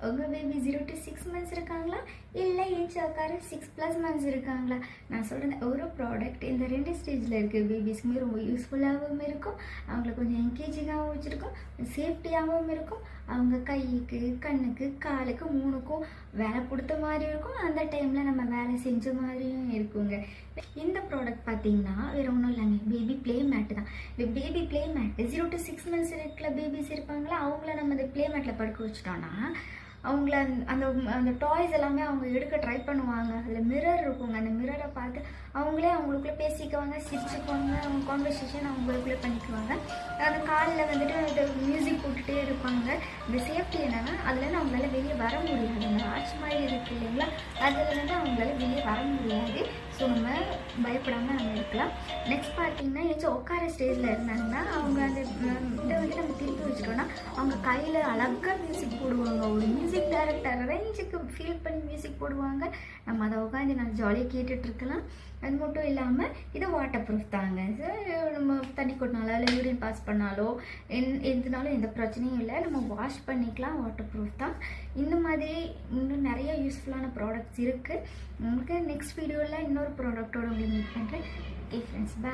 உங்கள் baby 0 to 6 months இருக்காங்களா, இல்லை ஏஞ்சி உட்கார 6+ months இருக்காங்களா? நான் சொல்கிறேன், ஒரு ப்ராடக்ட் இந்த 2 ஸ்டேஜில் இருக்கிற பேபிஸ்க்குமே ரொம்ப யூஸ்ஃபுல்லாகவும் இருக்கும், அவங்கள கொஞ்சம் என்கேஜிங்காகவும் வச்சுருக்கும், சேஃப்டியாகவும் இருக்கும், அவங்க கைக்கு கண்ணுக்கு காலுக்கு 3க்கும் வேலை கொடுத்த மாதிரி இருக்கும், அந்த டைமில் நம்ம வேலை செஞ்ச மாதிரியும் இருக்குங்க. இந்த ப்ராடக்ட் பார்த்தீங்கன்னா வேறு ஒன்றும் இல்லைங்க, பேபி ப்ளே மேட்டு தான். இந்த baby play mat 0 to 6 months இருக்கிற பேபிஸ் இருப்பாங்களா, அவங்கள நம்ம இந்த ப்ளே மேட்டில் படுக்க வச்சிட்டோன்னா அவங்கள அந்த அந்த டாய்ஸ் எல்லாமே அவங்க எடுக்க ட்ரை பண்ணுவாங்க. அதில் மிரர் இருக்குங்க, அந்த மிரரை பார்த்து அவங்களே அவங்களுக்குள்ளே பேசிக்குவாங்க, சிரிச்சுக்குவாங்க, அவங்க கான்வர்சேஷன் அவங்களுக்குள்ளே பண்ணிக்குவாங்க. அந்த காலில் வந்துட்டு அந்த மியூசிக் போட்டுகிட்டே இருப்பாங்க. இந்த சேஃப்டி என்னென்னா அதுலேருந்து அவங்களால வெளியே வர முடியாது, அந்த ஆர்ச் மாதிரி இருக்குது இல்லைங்களா, அதுலேருந்து அவங்களால வெளியே வர முடியாது. ஸோ நம்ம பயப்படாமல் நம்ம இருக்கலாம். நெக்ஸ்ட் பார்த்தீங்கன்னா ஏதாச்சும் உட்கார ஸ்டேஜில் இருந்தாங்கன்னா அவங்க அந்த இதை வந்து நம்ம திருப்பி வச்சுட்டோன்னா அவங்க கையில் அழகாக மியூசிக் போடுவாங்க. ஒரு மியூசிக் டைரக்டர் ரேஞ்சுக்கு ஃபீல் பண்ணி மியூசிக் போடுவாங்க. நம்ம அதை உட்காந்து நான் ஜாலியாக கேட்டுட்ருக்கலாம். அது மட்டும் இல்லாமல் இது வாட்டர் ப்ரூஃப் தாங்க. நம்ம தண்ணி கொட்டினாலோ இல்லை யூரின் பாஸ் பண்ணாலோ எதுனாலும் எந்த பிரச்சனையும் இல்லை, நம்ம வாஷ் பண்ணிக்கலாம். வாட்டர் ப்ரூஃப் தான். இந்த மாதிரி இன்னும் நிறைய யூஸ்ஃபுல்லான ப்ராடக்ட்ஸ் இருக்குது. உங்களுக்கு நெக்ஸ்ட் வீடியோவில் இன்னொரு ப்ராடக்டோட உங்களுக்கு மீட் பண்ணுறேன். ஓகே ஃப்ரெண்ட்ஸ், பாய்.